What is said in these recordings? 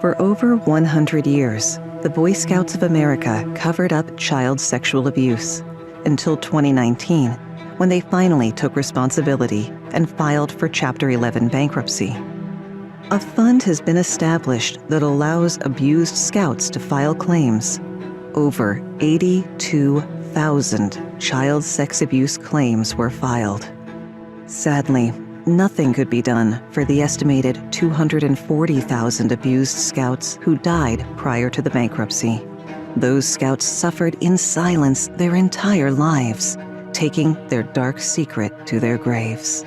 For over 100 years, the Boy Scouts of America covered up child sexual abuse until 2019, when they finally took responsibility and filed for Chapter 11 bankruptcy. A fund has been established that allows abused Scouts to file claims. Over 82,000 child sex abuse claims were filed. Sadly, nothing could be done for the estimated 240,000 abused Scouts who died prior to the bankruptcy. Those Scouts suffered in silence their entire lives, taking their dark secret to their graves.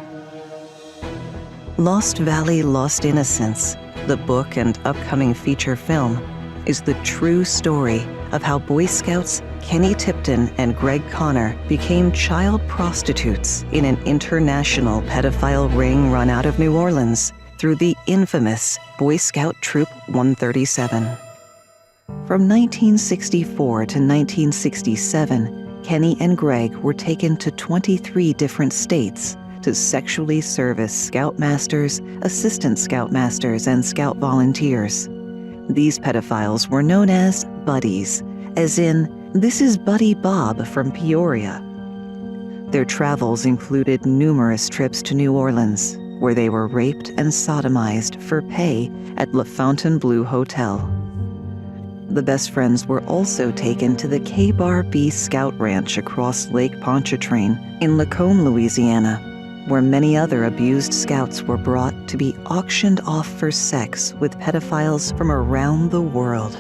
Lost Valley, Lost Innocence, the book and upcoming feature film, is the true story of how Boy Scouts Kenny Tipton and Greg Connor became child prostitutes in an international pedophile ring run out of New Orleans through the infamous Boy Scout Troop 137. From 1964 to 1967, Kenny and Greg were taken to 23 different states to sexually service Scoutmasters, Assistant Scoutmasters, and Scout volunteers. These pedophiles were known as buddies, as in, "This is Buddy Bob from Peoria." Their travels included numerous trips to New Orleans, where they were raped and sodomized for pay at Le Fontainebleau Hotel. The best friends were also taken to the K-Bar B Scout Ranch across Lake Pontchartrain in Lacombe, Louisiana, where many other abused Scouts were brought to be auctioned off for sex with pedophiles from around the world.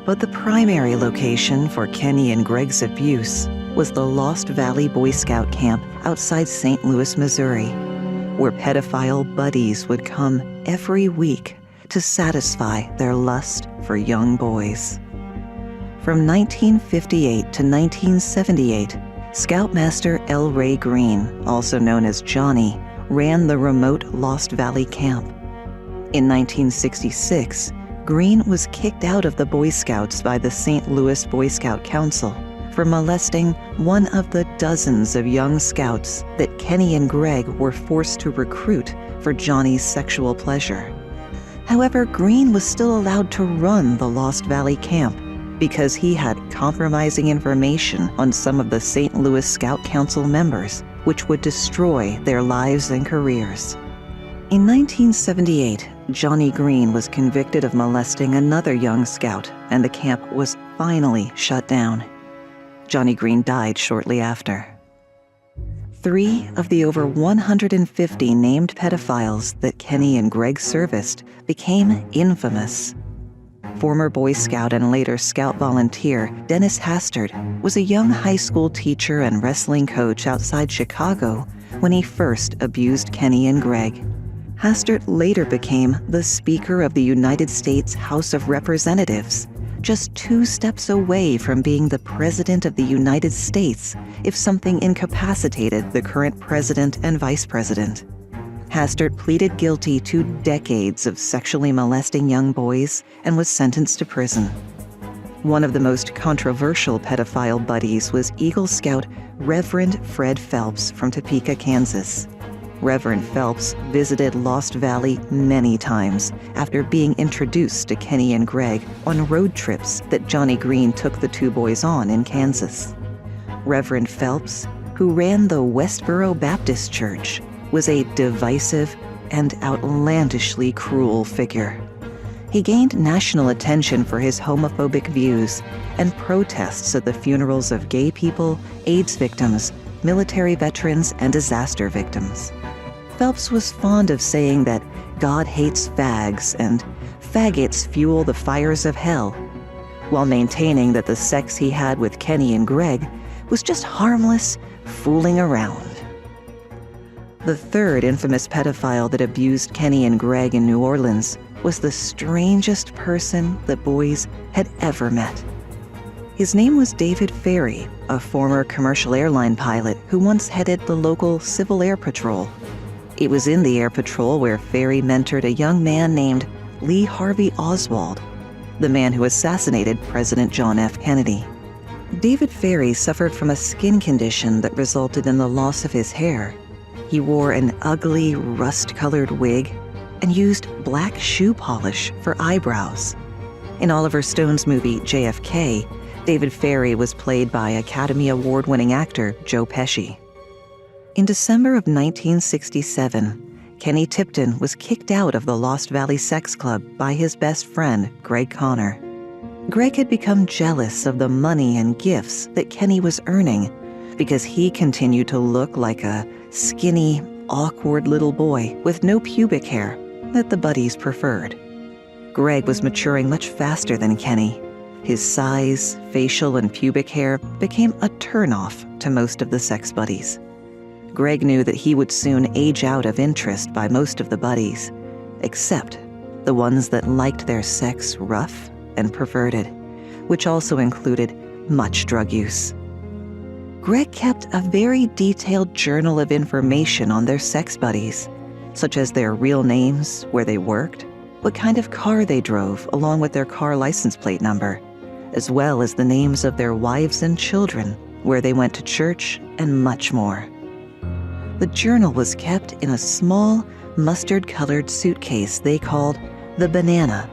But the primary location for Kenny and Greg's abuse was the Lost Valley Boy Scout camp outside St. Louis, Missouri, where pedophile buddies would come every week to satisfy their lust for young boys. From 1958 to 1978, Scoutmaster L. Ray Green, also known as Johnny, ran the remote Lost Valley camp. In 1966, Green was kicked out of the Boy Scouts by the St. Louis Boy Scout Council for molesting one of the dozens of young Scouts that Kenny and Greg were forced to recruit for Johnny's sexual pleasure. However, Green was still allowed to run the Lost Valley camp because he had compromising information on some of the St. Louis Scout Council members, which would destroy their lives and careers. In 1978, Johnny Green was convicted of molesting another young Scout, and the camp was finally shut down. Johnny Green died shortly after. 3 of the over 150 named pedophiles that Kenny and Greg serviced became infamous. Former Boy Scout and later Scout volunteer Dennis Hastert was a young high school teacher and wrestling coach outside Chicago when he first abused Kenny and Greg. Hastert later became the Speaker of the United States House of Representatives, just 2 steps away from being the President of the United States if something incapacitated the current president and vice president. Hastert pleaded guilty to decades of sexually molesting young boys and was sentenced to prison. One of the most controversial pedophile buddies was Eagle Scout Reverend Fred Phelps from Topeka, Kansas. Reverend Phelps visited Lost Valley many times after being introduced to Kenny and Greg on road trips that Johnny Green took the 2 boys on in Kansas. Reverend Phelps, who ran the Westboro Baptist Church, was a divisive and outlandishly cruel figure. He gained national attention for his homophobic views and protests at the funerals of gay people, AIDS victims, military veterans, and disaster victims. Phelps was fond of saying that God hates fags and faggots fuel the fires of hell, while maintaining that the sex he had with Kenny and Greg was just harmless fooling around. The third infamous pedophile that abused Kenny and Greg in New Orleans was the strangest person the boys had ever met. His name was David Ferry, a former commercial airline pilot who once headed the local Civil Air Patrol. It was in the Air Patrol where Ferry mentored a young man named Lee Harvey Oswald, the man who assassinated President John F. Kennedy. David Ferry suffered from a skin condition that resulted in the loss of his hair. He wore an ugly, rust-colored wig, and used black shoe polish for eyebrows. In Oliver Stone's movie JFK, David Ferrie was played by Academy Award-winning actor Joe Pesci. In December of 1967, Kenny Tipton was kicked out of the Lost Valley Sex Club by his best friend, Greg Conner. Greg had become jealous of the money and gifts that Kenny was earning because he continued to look like a skinny, awkward little boy with no pubic hair that the buddies preferred. Greg was maturing much faster than Kenny. His size, facial, and pubic hair became a turnoff to most of the sex buddies. Greg knew that he would soon age out of interest by most of the buddies, except the ones that liked their sex rough and perverted, which also included much drug use. Greg kept a very detailed journal of information on their sex buddies, such as their real names, where they worked, what kind of car they drove, along with their car license plate number, as well as the names of their wives and children, where they went to church, and much more. The journal was kept in a small, mustard-colored suitcase they called the Banana,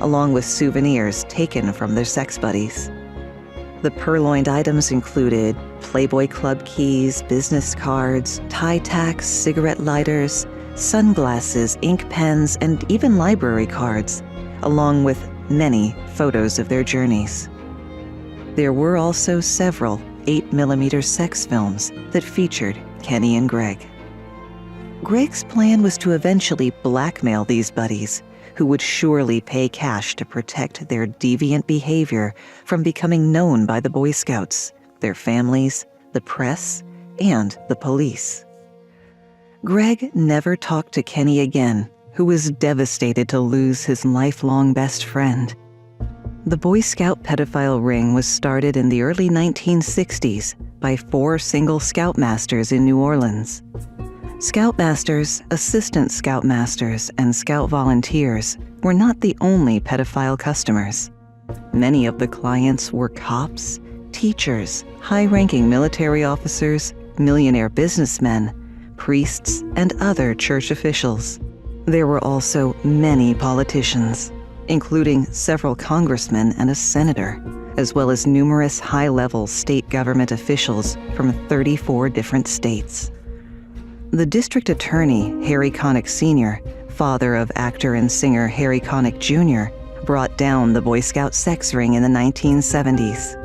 along with souvenirs taken from their sex buddies. The purloined items included Playboy Club keys, business cards, tie tacks, cigarette lighters, sunglasses, ink pens, and even library cards, along with many photos of their journeys. There were also several 8mm sex films that featured Kenny and Greg. Greg's plan was to eventually blackmail these buddies, who would surely pay cash to protect their deviant behavior from becoming known by the Boy Scouts, their families, the press, and the police. Greg never talked to Kenny again, who was devastated to lose his lifelong best friend. The Boy Scout pedophile ring was started in the early 1960s by 4 single scoutmasters in New Orleans. Scoutmasters, assistant scoutmasters, and scout volunteers were not the only pedophile customers. Many of the clients were cops, teachers, high-ranking military officers, millionaire businessmen, priests, and other church officials. There were also many politicians, including several congressmen and a senator, as well as numerous high-level state government officials from 34 different states. The district attorney, Harry Connick Sr., father of actor and singer Harry Connick Jr., brought down the Boy Scout sex ring in the 1970s.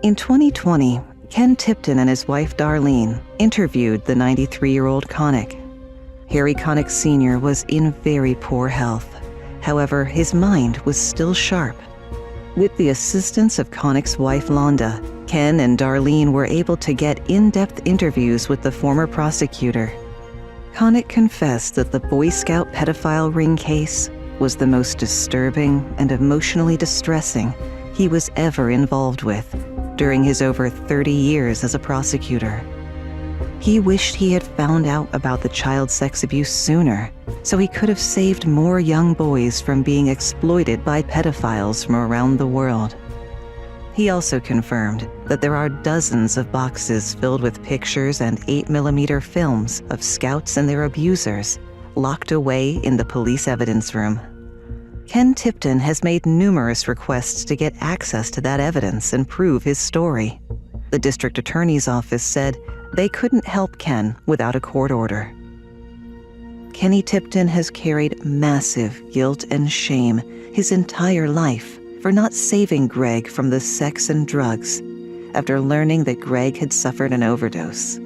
In 2020, Ken Tipton and his wife Darlene interviewed the 93-year-old Connick. Harry Connick Sr. was in very poor health. However, his mind was still sharp. With the assistance of Connick's wife Londa, Ken and Darlene were able to get in-depth interviews with the former prosecutor. Connick confessed that the Boy Scout pedophile ring case was the most disturbing and emotionally distressing he was ever involved with during his over 30 years as a prosecutor. He wished he had found out about the child sex abuse sooner, so he could have saved more young boys from being exploited by pedophiles from around the world. He also confirmed that there are dozens of boxes filled with pictures and 8mm films of scouts and their abusers locked away in the police evidence room. Ken Tipton has made numerous requests to get access to that evidence and prove his story. The district attorney's office said they couldn't help Ken without a court order. Kenny Tipton has carried massive guilt and shame his entire life for not saving Greg from the sex and drugs after learning that Greg had suffered an overdose.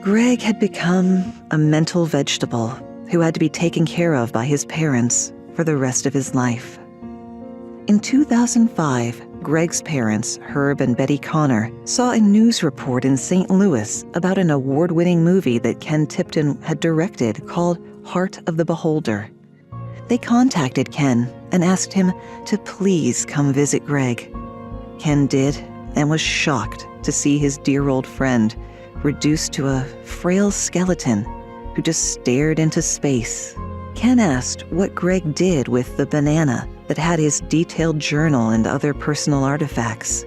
Greg had become a mental vegetable who had to be taken care of by his parents for the rest of his life. In 2005, Greg's parents, Herb and Betty Conner, saw a news report in St. Louis about an award-winning movie that Ken Tipton had directed called Heart of the Beholder. They contacted Ken and asked him to please come visit Greg. Ken did and was shocked to see his dear old friend reduced to a frail skeleton who just stared into space. Ken asked what Greg did with the banana that had his detailed journal and other personal artifacts.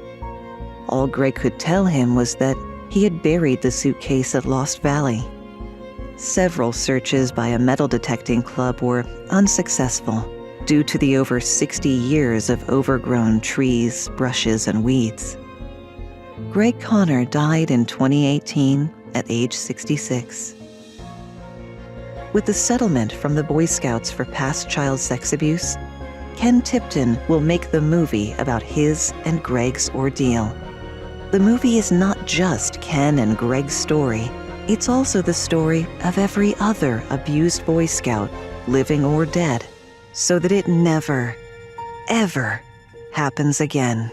All Greg could tell him was that he had buried the suitcase at Lost Valley. Several searches by a metal detecting club were unsuccessful due to the over 60 years of overgrown trees, brushes, and weeds. Greg Conner died in 2018 at age 66. With the settlement from the Boy Scouts for past child sex abuse, Ken Tipton will make the movie about his and Greg's ordeal. The movie is not just Ken and Greg's story, it's also the story of every other abused Boy Scout, living or dead, so that it never, ever happens again.